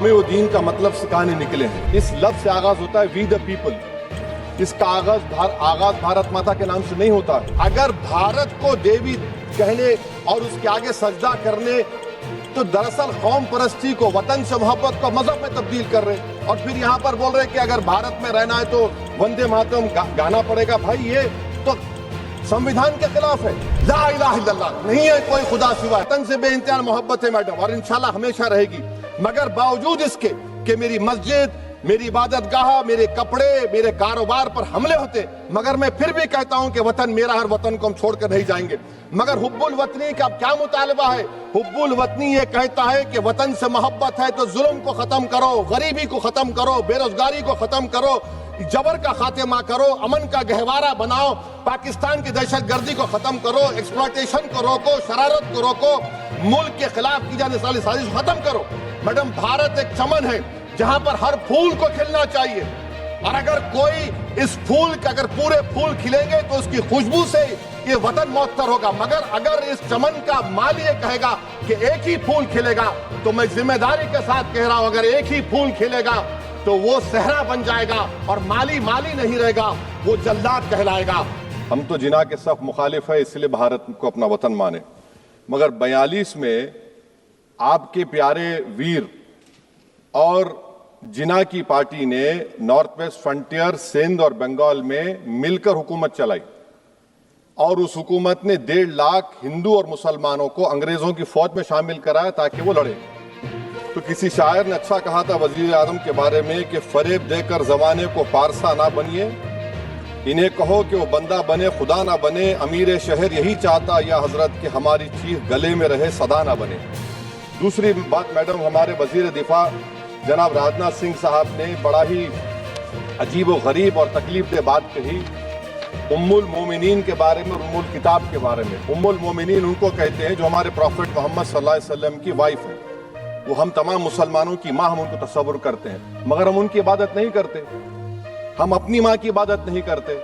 ہمیں وہ دین کا مطلب سکھانے نکلے ہیں۔ اس لفظ سے آغاز ہوتا ہے وی دا پیپل۔ اس کا آغاز بھارت ماتا کے نام سے نہیں ہوتا۔ اگر بھارت کو دیوی کہنے اور اس کے آگے سجدہ کرنے تو دراصل قوم پرستی کو، وطن سے محبت کو مذہب میں تبدیل کر رہے، اور پھر یہاں پر بول رہے کہ اگر بھارت میں رہنا ہے تو وندے ماترم گانا پڑے گا۔ بھائی یہ تو سمویدھان کے خلاف ہے۔ لا الہ الا اللہ، نہیں ہے کوئی خدا سوا۔ وطن سے بے انتہا محبت ہے میڈم، اور انشاءاللہ ہمیشہ رہے گی، مگر باوجود اس کے کہ میری مسجد، میری عبادت گاہ، میرے کپڑے، میرے کاروبار پر حملے ہوتے، مگر میں پھر بھی کہتا ہوں کہ وطن میرا، ہر وطن کو ہم چھوڑ کر نہیں جائیں گے۔ مگر حب الوطنی کا کیا مطالبہ ہے؟ حب الوطنی یہ کہتا ہے کہ وطن سے محبت ہے تو ظلم کو ختم کرو، غریبی کو ختم کرو، بے روزگاری کو ختم کرو، جبر کا خاتمہ کرو، امن کا گہوارہ بناؤ، پاکستان کی دہشت گردی کو ختم کرو، ایکسپلائٹیشن کو روکو، شرارت کو روکو، ملک کے خلاف کی جانے والی سازش کو ختم کرو۔ میڈم بھارت ایک چمن ہے جہاں پر ہر پھول کو کھلنا چاہیے، اور اگر کوئی اس پھول کا اگر پورے پھول کھلیں گے تو اس کی خوشبو سے یہ وطن معطر ہوگا، مگر اگر اس چمن کا مالی یہ کہے گا کہ ایک ہی پھول کھلے گا، تو میں ذمہ داری کے ساتھ کہہ رہا ہوں اگر ایک ہی پھول کھلے گا تو وہ صحرا بن جائے گا، اور مالی نہیں رہے گا، وہ جلاد کہلائے گا۔ ہم تو جناح کے صف مخالف ہے، اس لیے بھارت کو اپنا وطن مانے، مگر 42 میں آپ کے پیارے ویر اور جناح کی پارٹی نے نارتھ ویسٹ فرنٹیئر، سندھ اور بنگال میں مل کر حکومت چلائی، اور اس حکومت نے 1.5 لاکھ ہندو اور مسلمانوں کو انگریزوں کی فوج میں شامل کرایا تاکہ وہ لڑے۔ تو کسی شاعر نے اچھا کہا تھا وزیر اعظم کے بارے میں کہ فریب دے کر زمانے کو پارسا نہ بنیے، انہیں کہو کہ وہ بندہ بنے خدا نہ بنے، امیر شہر یہی چاہتا یا حضرت کہ ہماری چیخ گلے میں رہے صدا نہ بنے۔ دوسری بات میڈم، ہمارے وزیر دفاع جناب راجناتھ سنگھ صاحب نے بڑا ہی عجیب و غریب اور تکلیف دہ بات کہی ام المومنین کے بارے میں اور ام الکتاب کے بارے میں۔ ام المومنین ان کو کہتے ہیں جو ہمارے پروفٹ محمد صلی اللہ علیہ وسلم کی وائف ہیں، وہ ہم تمام مسلمانوں کی ماں، ہم ان کو تصور کرتے ہیں، مگر ہم ان کی عبادت نہیں کرتے، ہم اپنی ماں کی عبادت نہیں کرتے۔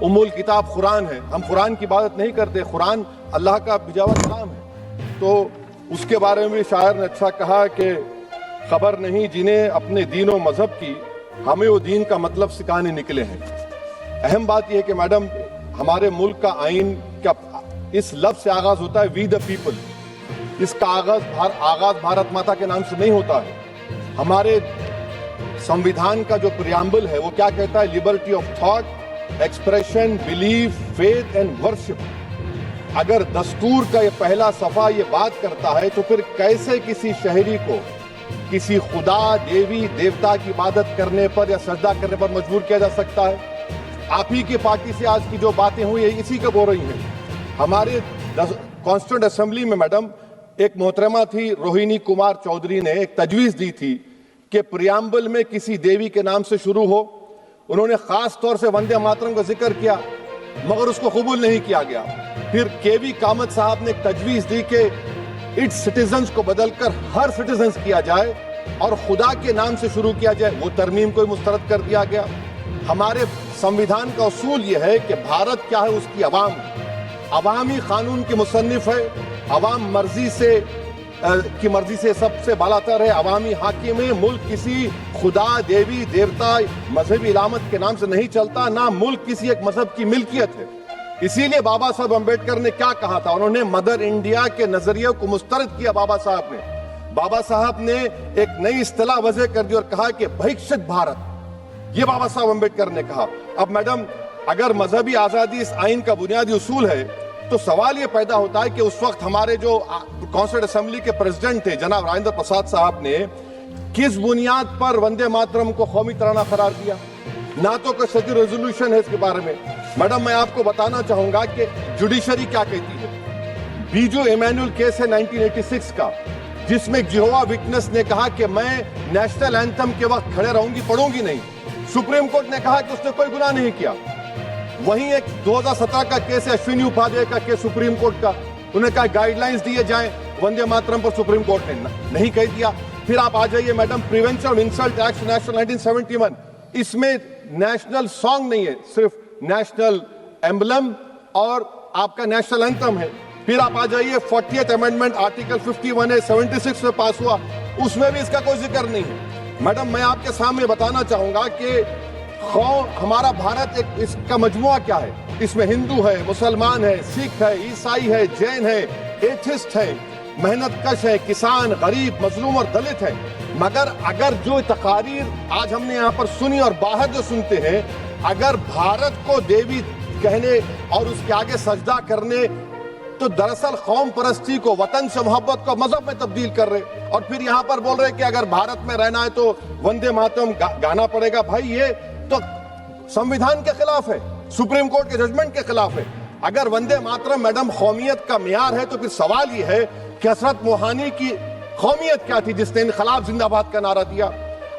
ام الکتاب قرآن ہے، ہم قرآن کی عبادت نہیں کرتے، قرآن اللہ کا بھیجا ہوا کلام ہے۔ تو اس کے بارے میں شاعر نے اچھا کہا کہ خبر نہیں جنہیں اپنے دین و مذہب کی، ہمیں وہ دین کا مطلب سکھانے نکلے ہیں۔ اہم بات یہ ہے کہ میڈم ہمارے ملک کا آئین کا اس لفظ سے آغاز ہوتا ہے وی دا پیپل۔ اس کا آغاز بھارت ماتا کے نام سے نہیں ہوتا ہے۔ ہمارے سمویدھان کا جو پریامبل ہے وہ کیا کہتا ہے؟ Liberty of thought, expression, belief, faith and worship. اگر دستور کا یہ پہلا صفحہ یہ بات کرتا ہے تو پھر کیسے کسی شہری کو کسی خدا، دیوی، دیوتا کی عبادت کرنے پر یا سجدہ کرنے پر مجبور کیا جا سکتا ہے؟ آپ ہی کی پارٹی سے آج کی جو باتیں ہوئی ہیں اسی کا بول رہی ہیں۔ ہمارے کانسٹیٹیوئنٹ اسمبلی میں میڈم ایک محترمہ تھی روہنی کمار چودھری نے ایک تجویز دی تھی کہ پریامبل میں کسی دیوی کے نام سے شروع ہو۔ انہوں نے خاص طور سے وندے ماترم کا ذکر کیا، مگر اس کو قبول نہیں کیا گیا۔ پھر کے وی کامت صاحب نے ایک تجویز دی کہ اٹس سٹیزنز کو بدل کر ہر سٹیزنز کیا جائے اور خدا کے نام سے شروع کیا جائے، وہ ترمیم کو مسترد کر دیا گیا۔ ہمارے سمویدھان کا اصول یہ ہے کہ بھارت کیا ہے، اس کی عوام عوامی قانون کی مصنف ہے، عوام مرضی سے سب سے بالاتر ہے، عوامی حاکم ہے۔ ملک کسی خدا، دیوی، دیوتا، مذہبی علامت کے نام سے نہیں چلتا، نہ ملک کسی ایک مذہب کی ملکیت ہے۔ اسی لیے بابا صاحب امبیڈکر نے کیا کہا تھا؟ انہوں نے مدر انڈیا کے نظریے کو مسترد کیا۔ بابا صاحب نے ایک نئی اصطلاح وضع کر دی اور کہا کہ بھکشت بھارت، یہ بابا صاحب امبیڈکر نے کہا۔ اب میڈم اگر مذہبی آزادی اس آئین کا بنیادی اصول ہے تو سوال یہ پیدا ہوتا ہے کہ اس وقت ہمارے جو کانسٹیٹیوئنٹ اسمبلی کے پریزیڈنٹ تھے جناب راجندر پرساد صاحب نے کس بنیاد پر وندے ماترم کو قومی ترانہ قرار دیا؟ نہ تو کوئی صدر ریزولوشن ہے اس کے بارے میں۔ میڈم میں آپ کو بتانا چاہوں گا کہ جوڈیشری کیا کہتی ہے۔ بیجو ایمینول کیس ہے 1986 کا، جس میں جیہوا وٹنس نے کہا کہ میں نیشنل اینتھم کے وقت کھڑے رہوں گی، پڑھوں گی نہیں۔ سپریم کورٹ نے کہا کہ اس نے کوئی گناہ نہیں کیا۔ وہیں ایک 2017 کا کیس ہے اشونی اپادھیائے کا کیس سپریم کورٹ کا، انہوں نے کہا گائیڈ لائنز دیے جائیں وندے ماترم پر، سپریم کورٹ نے نہیں کہہ دیا۔ پھر آپ آ جائیے madam prevention of insult act national 1971، اس میں نیشنل سانگ نہیں ہے، صرف نیشنل ایمبلم اور آپ کا نیشنل اینتھم ہے۔ پھر آپ آ جائیے 40th امینڈمنٹ آرٹیکل 51 ہے 76 میں پاس ہوا، اس میں بھی اس کا کوئی ذکر نہیں ہے۔ میڈم میں آپ کے سامنے بتانا چاہوں گا کہ ہمارا بھارت ایک اس کا مجموعہ کیا ہے، اس میں ہندو ہے، مسلمان ہے، سکھ ہے، عیسائی ہے، جین ہے، ایتھسٹ ہے، محنت کش ہے، کسان، غریب، مظلوم اور دلت ہے۔ مگر اگر جو تقاریر آج ہم نے یہاں پر سنی اور باہر جو سنتے ہیں، اگر بھارت کو دیوی کہنے اور اس کے آگے سجدہ کرنے، تو دراصل قوم پرستی کو، وطن سے محبت کو مذہب میں تبدیل کر رہے، اور پھر یہاں پر بول رہے کہ اگر بھارت میں رہنا ہے تو وندے ماترم گانا پڑے گا۔ بھائی یہ تو سمویدھان کے خلاف ہے، سپریم کورٹ کے ججمنٹ کے خلاف ہے۔ اگر وندے ماترم میڈم قومیت کا معیار ہے تو پھر سوال یہ ہے کہ حضرت موہانی کی قومیت کیا تھی جس نے انقلاب زندہ باد کا نعرہ دیا؟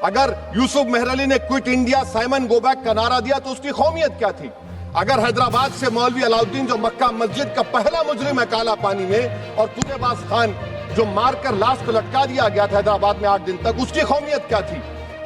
اگر یوسف مہر علی نے quit India Simon go back کا نعرہ دیا تو اس کی قومیت کیا تھی؟ اگر حیدرآباد سے مولوی علاؤالدین جو مکہ مسجد کا پہلا مجرم ہے کالا پانی میں، اور طوطے باز خان جو مار کر لاش کو لٹکا دیا گیا تھا حیدرآباد میں 8 دن تک، اس کی قومیت کیا تھی؟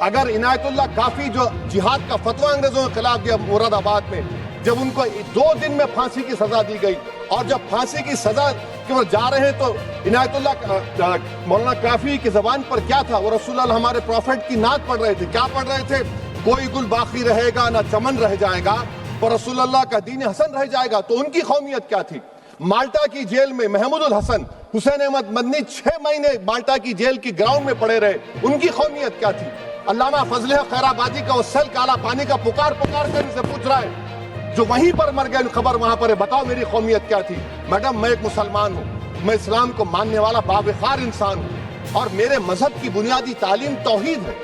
اگر عنایت اللہ کافی جو جہاد کا فتویٰ انگریزوں کے خلاف دیا مراد آباد میں، جب ان کو 2 دن میں پھانسی کی سزا دی گئی، اور جب پھانسی کی سزا کے وہ جا رہے ہیں تو عنایت اللہ مولانا کافی کی زبان پر کیا تھا؟ وہ رسول اللہ ہمارے پروفیٹ کی نعت پڑھ رہے تھے۔ کیا پڑھ رہے تھے؟ کوئی گل باقی رہے گا نہ چمن رہ جائے گا، پر رسول اللہ کا دین حسن رہ جائے گا۔ تو ان کی قومیت کیا تھی؟ مالٹا کی جیل میں محمود الحسن، حسین احمد مدنی 6 مہینے مالٹا کی جیل کی گراؤنڈ میں پڑے رہے، ان کی قومیت کیا تھی؟ علامہ فضل حق خیر آبادی کا وہ سیل کالا پانی کا پکار کر ان سے پوچھ رہا ہے، جو وہیں پر مر گئے، خبر وہاں پر ہے، بتاؤ میری قومیت کیا تھی؟ میڈم میں ایک مسلمان ہوں، میں اسلام کو ماننے والا باوقار انسان ہوں، اور میرے مذہب کی بنیادی تعلیم توحید ہے،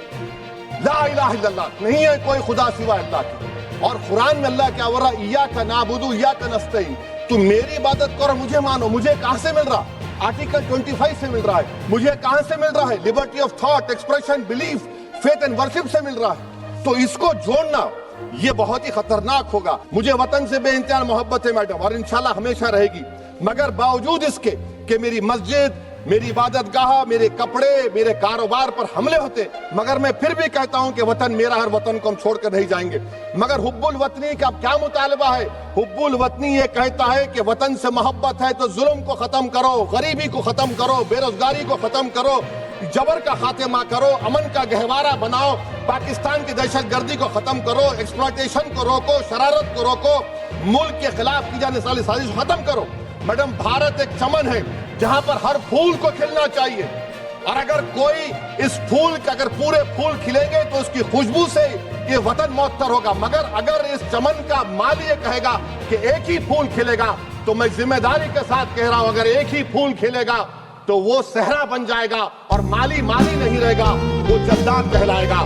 لا الہ الا اللہ، نہیں ہے کوئی خدا سوائے اللہ کے۔ اور قرآن میں اللہ کیا ورہا، ایاک نعبد و ایاک نستعین، تم میری عبادت کرو، مجھے مانو۔ مجھے کہاں سے مل رہا؟ آرٹیکل 25 سے مل رہا ہے۔ مجھے کہاں سے مل رہا ہے؟ Liberty of thought, expression, belief, faith and worship سے مل رہا ہے۔ تو اس کو جوڑنا یہ بہت ہی خطرناک ہوگا۔ مجھے وطن سے بے انتہا محبت ہے میڈم، اور انشاءاللہ ہمیشہ رہے گی، مگر باوجود اس کے کہ میری مسجد، میری عبادت گاہ، میرے کپڑے، میرے کاروبار پر حملے ہوتے، مگر میں پھر بھی کہتا ہوں کہ وطن میرا، ہر وطن کو ہم چھوڑ کر نہیں جائیں گے۔ مگر حب الوطنی کا کیا مطالبہ ہے؟ حب الوطنی یہ کہتا ہے کہ وطن سے محبت ہے تو ظلم کو ختم کرو، غریبی کو ختم کرو، بے روزگاری کو ختم کرو، جبر کا خاتمہ کرو، امن کا گہوارہ بناؤ، پاکستان کی دہشت گردی کو ختم کرو، ایکسپلائٹیشن کو روکو، شرارت کو روکو، ملک کے خلاف کی جانے والی سازش ختم کرو۔ میڈم بھارت ایک چمن ہے جہاں پر ہر پھول کو کھلنا چاہیے، اور اگر کوئی اس پھول کے اگر پورے پھول کھلیں گے تو اس کی خوشبو سے یہ وطن معطر ہوگا، مگر اگر اس چمن کا مالی یہ کہے گا کہ ایک ہی پھول کھلے گا، تو میں ذمہ داری کے ساتھ کہہ رہا ہوں، اگر ایک ہی پھول کھلے گا تو وہ صحرا بن جائے گا، اور مالی نہیں رہے گا، وہ جلدان کہلائے گا۔